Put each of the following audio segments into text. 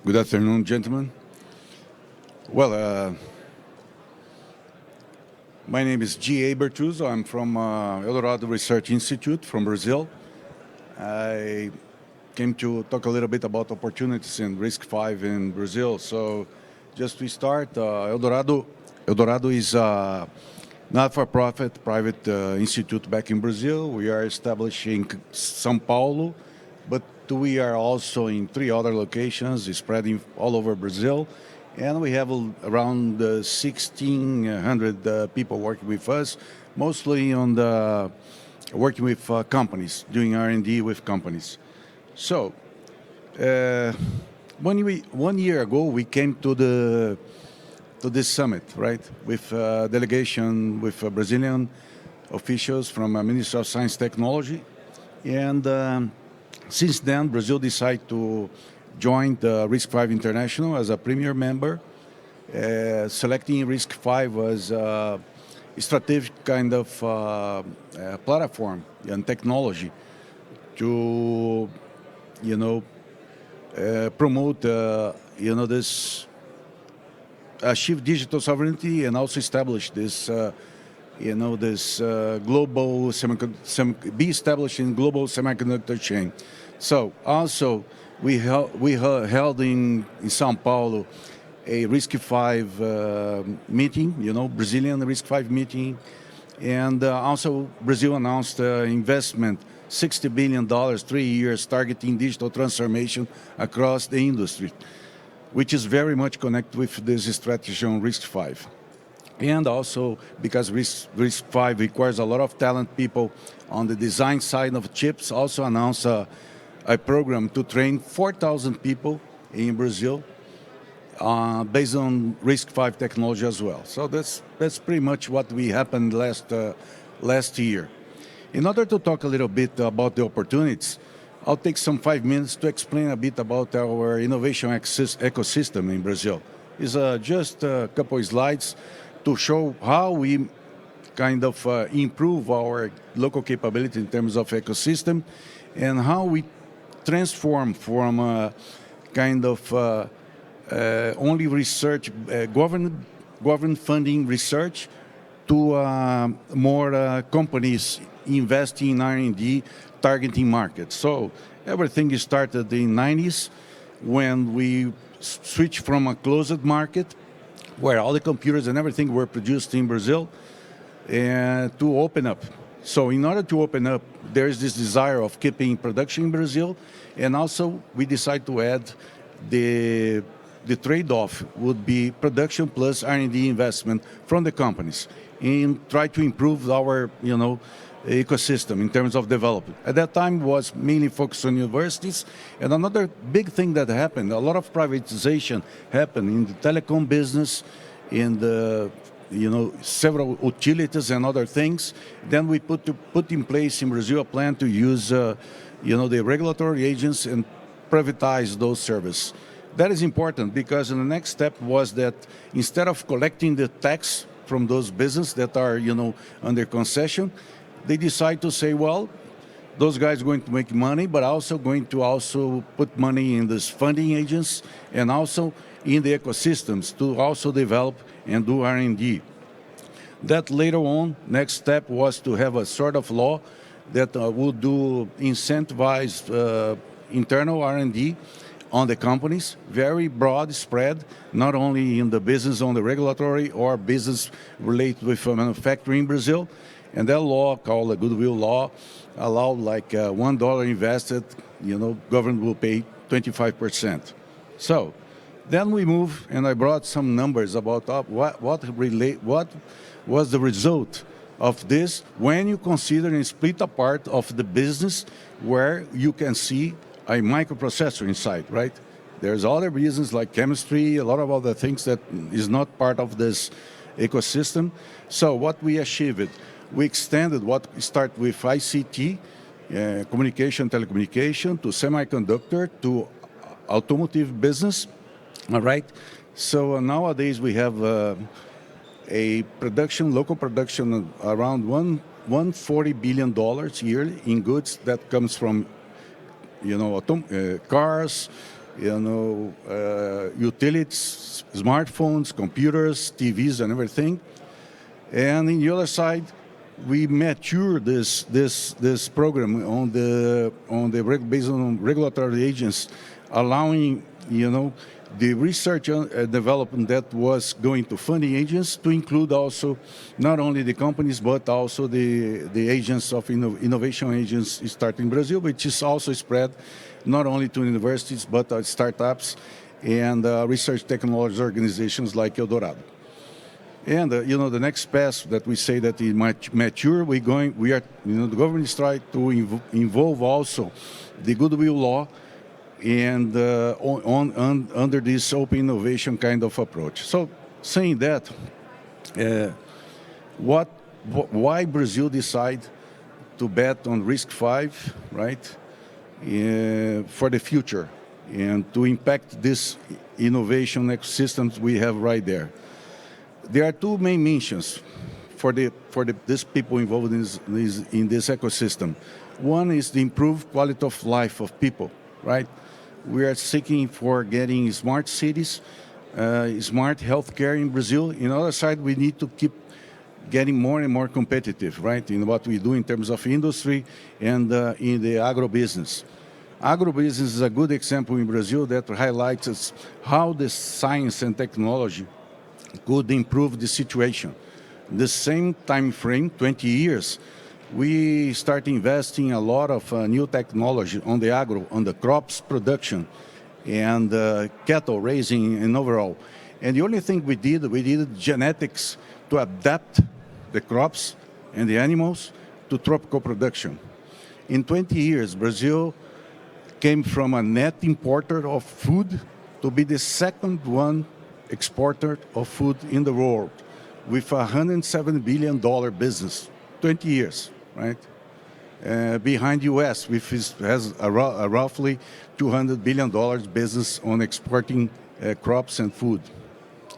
Good afternoon, gentlemen. Well, my name is E.Bertuzzo. I'm from Eldorado Research Institute from Brazil. I came to talk a little bit about opportunities in RISC-V in Brazil. So just to start, Eldorado is a not-for-profit private institute back in Brazil. We are established in São Paulo, but we are also in 3 other locations, spreading all over Brazil. And we have around 1,600 people working with us, mostly on working with companies, doing R&D with companies. So, 1 year ago, we came to this summit, right, with a delegation with Brazilian officials from the Ministry of Science and Technology. And since then, Brazil decided to join the RISC-V International as a premier member. Selecting RISC-V was a strategic kind of platform and technology to, promote, this achieve digital sovereignty and also establish this, global be established in global semiconductor chain. So also we held in São Paulo a RISC-V meeting, Brazilian RISC-V meeting, and also Brazil announced investment, $60 billion, 3 years, targeting digital transformation across the industry, which is very much connected with this strategy on RISC-V. And also because RISC-V requires a lot of talent people on the design side of chips, also announced a program to train 4,000 people in Brazil based on RISC-V technology as well. So that's pretty much what happened last year. In order to talk a little bit about the opportunities, I'll take some 5 minutes to explain a bit about our innovation ecosystem in Brazil. It's just a couple of slides to show how we kind of improve our local capability in terms of ecosystem and how we transform from a kind of only research, government funding research to more companies investing in R&D targeting markets. So everything started in the 90s when we switched from a closed market where all the computers and everything were produced in Brazil and to open up. So in order to open up, there is this desire of keeping production in Brazil, and also we decided to add the trade-off would be production plus R&D investment from the companies and try to improve our ecosystem in terms of development. At that time was mainly focused on universities, and another big thing that happened, a lot of privatization happened in the telecom business, in the several utilities and other things. Then we put in place in Brazil a plan to use the regulatory agents and privatize those services. That is important because the next step was that instead of collecting the tax from those businesses that are under concession, they decide to say, well, those guys are going to make money, but also going to put money in these funding agents and also in the ecosystems to also develop and do R&D. That later on, next step was to have a sort of law that would incentivize internal R&D on the companies, very broad spread, not only in the business on the regulatory or business related with manufacturing in Brazil. And that law, called the Goodwill Law, allowed like $1 invested, government will pay 25%. So then we move, and I brought some numbers about what was the result of this when you consider and split apart of the business where you can see a microprocessor inside, right? There's other business like chemistry, a lot of other things that is not part of this ecosystem. So what we achieved, we extended what start with ICT, communication, telecommunication, to semiconductor, to automotive business, all right? So nowadays we have a local production around $140 billion yearly in goods that comes from cars, utilities, smartphones, computers, TVs, and everything. And in the other side, we mature this program based on regulatory agents, allowing the research and development that was going to funding agents to include also not only the companies but also the agents of innovation agents start in Brazil, which is also spread not only to universities but startups and research technology organizations like Eldorado. And the next path that we say that it might mature, the government is trying to involve also the goodwill law and under this open innovation kind of approach. So, saying that, why Brazil decide to bet on RISC-V, right, for the future and to impact this innovation ecosystems we have right there? There are two main missions for these people involved in this ecosystem. One is the improved quality of life of people, right? We are seeking for getting smart cities, smart healthcare in Brazil. On the other side, we need to keep getting more and more competitive, right, in what we do in terms of industry and in the agribusiness. Agribusiness is a good example in Brazil that highlights how the science and technology could improve the situation. The same time frame, 20 years, we start investing a lot of new technology on the crops production and cattle raising and overall. And the only thing we did genetics to adapt the crops and the animals to tropical production. In 20 years, Brazil came from a net importer of food to be the second one exporter of food in the world with a $107 billion business, 20 years. Right, behind U.S., which has a roughly $200 billion business on exporting crops and food.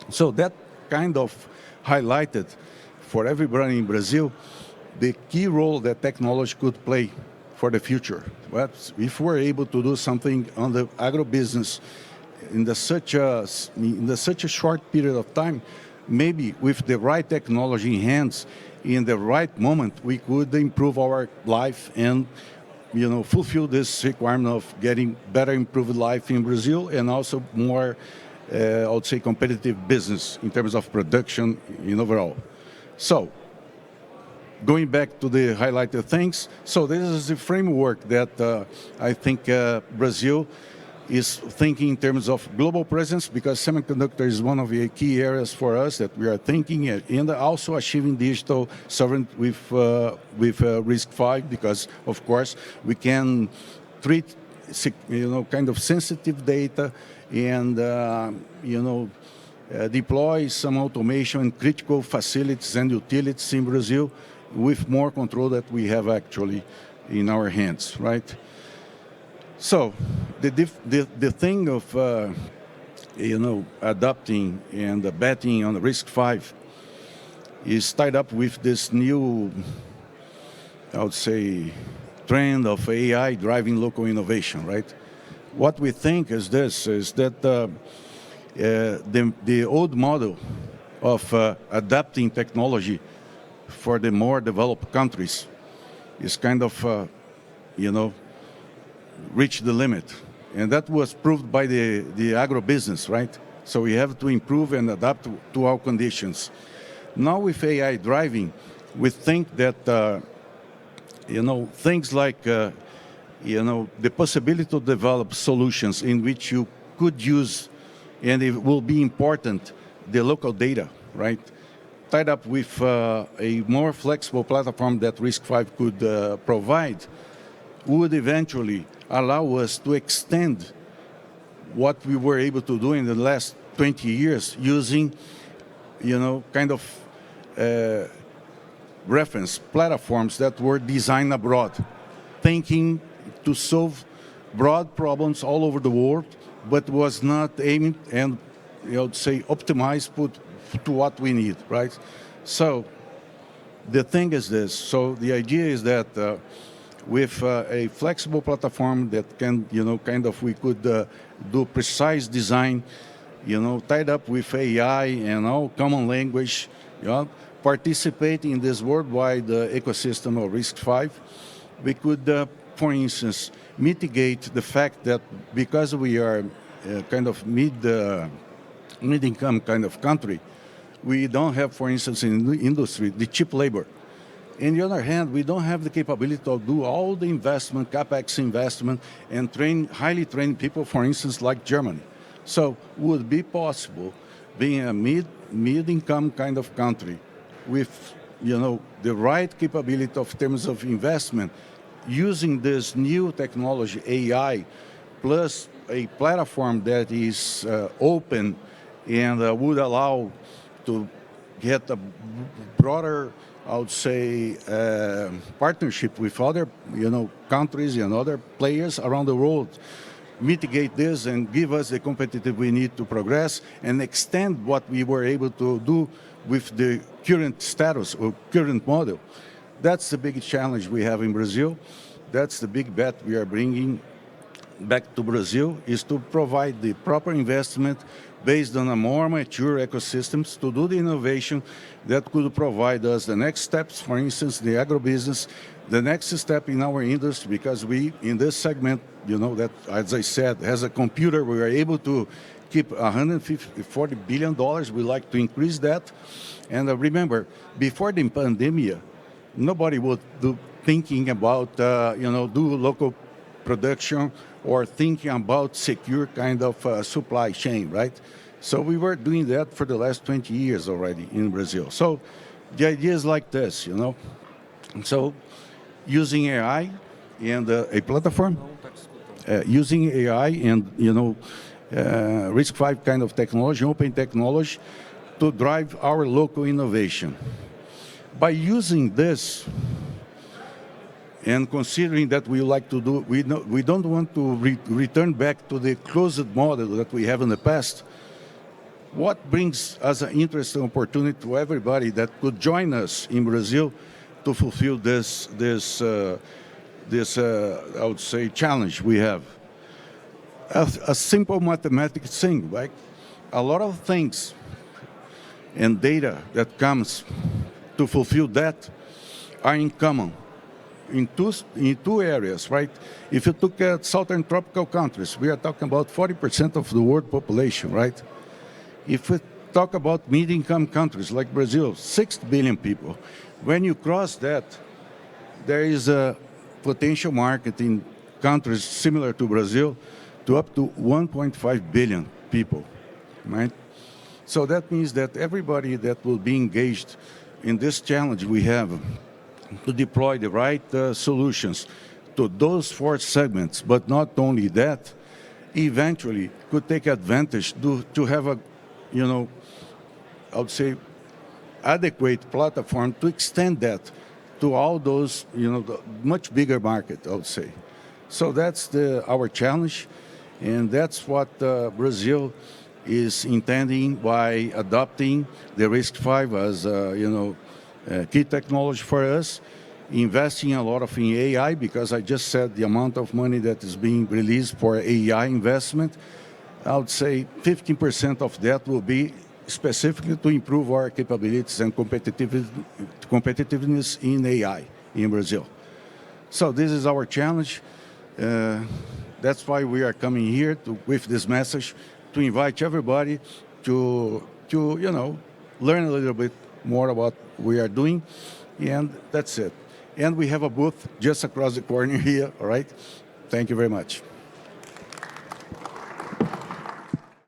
So that kind of highlighted for everybody in Brazil the key role that technology could play for the future. Well, if we're able to do something on the agribusiness in such a short period of time, maybe with the right technology in hands, in the right moment, we could improve our life and, fulfill this requirement of getting better improved life in Brazil and also more, I would say, competitive business in terms of production in overall. So, going back to the highlighted things, so this is the framework that I think Brazil is thinking in terms of global presence, because semiconductor is one of the key areas for us that we are thinking, and also achieving digital sovereignty with RISC-V, because of course we can treat kind of sensitive data and deploy some automation in critical facilities and utilities in Brazil with more control that we have actually in our hands, right? So the thing of adopting and betting on the RISC-V is tied up with this new, I would say, trend of AI driving local innovation, right? What we think is that the old model of adapting technology for the more developed countries is kind of, reached the limit. And that was proved by the agribusiness, right? So we have to improve and adapt to our conditions. Now with AI driving, we think that, things like, the possibility to develop solutions in which you could use, and it will be important, the local data, right? Tied up with a more flexible platform that RISC-V could provide, would eventually allow us to extend what we were able to do in the last 20 years using, kind of reference platforms that were designed abroad, thinking to solve broad problems all over the world, but was not aimed and, say, optimized to what we need, right? So the thing is this. So the idea is that with a flexible platform that can, we could do precise design, tied up with AI and all common language, participate in this worldwide ecosystem of RISC-V. We could, for instance, mitigate the fact that because we are kind of mid-income kind of country, we don't have, for instance, in the industry, the cheap labor. On the other hand, we don't have the capability to do all the investment, CapEx investment, and train highly trained people, for instance, like Germany. So would be possible, being a mid-income kind of country, with the right capability of terms of investment, using this new technology, AI, plus a platform that is open and would allow to get a broader, I would say, partnership with other, countries and other players around the world, mitigate this and give us the competitive we need to progress and extend what we were able to do with the current status or current model. That's the big challenge we have in Brazil. That's the big bet we are bringing back to Brazil, is to provide the proper investment based on a more mature ecosystems to do the innovation that could provide us the next steps, for instance, the agribusiness, the next step in our industry, because we, in this segment, that, as I said, has a computer, we are able to keep $140 billion. We like to increase that. And remember, before the pandemic, nobody would do thinking about, do local production or thinking about secure kind of supply chain, right? So we were doing that for the last 20 years already in Brazil. So the idea is like this, So using AI and a platform, using AI and, RISC-V kind of technology, open technology, to drive our local innovation. By using this, and considering that we like to do, we don't want to return back to the closed model that we have in the past. What brings us an interesting opportunity to everybody that could join us in Brazil to fulfill this I would say, challenge we have? A simple mathematical thing, right? A lot of things and data that comes to fulfill that are in common in two areas, right? If you look at southern tropical countries, we are talking about 40% of the world population, right? If we talk about mid-income countries like Brazil, 6 billion people, when you cross that, there is a potential market in countries similar to Brazil to up to 1.5 billion people, right? So that means that everybody that will be engaged in this challenge we have to deploy the right solutions to those 4 segments, but not only that, eventually could take advantage to have a, I would say, adequate platform to extend that to all those, the much bigger market, I would say. So that's our challenge, and that's what Brazil is intending by adopting the RISC-V as, key technology for us, investing a lot in AI, because I just said the amount of money that is being released for AI investment, I would say 15% of that will be specifically to improve our capabilities and competitiveness in AI in Brazil. So this is our challenge. That's why we are coming here with this message to invite everybody to learn a little bit more about what we are doing, and that's it. And we have a booth just across the corner here, all right? Thank you very much.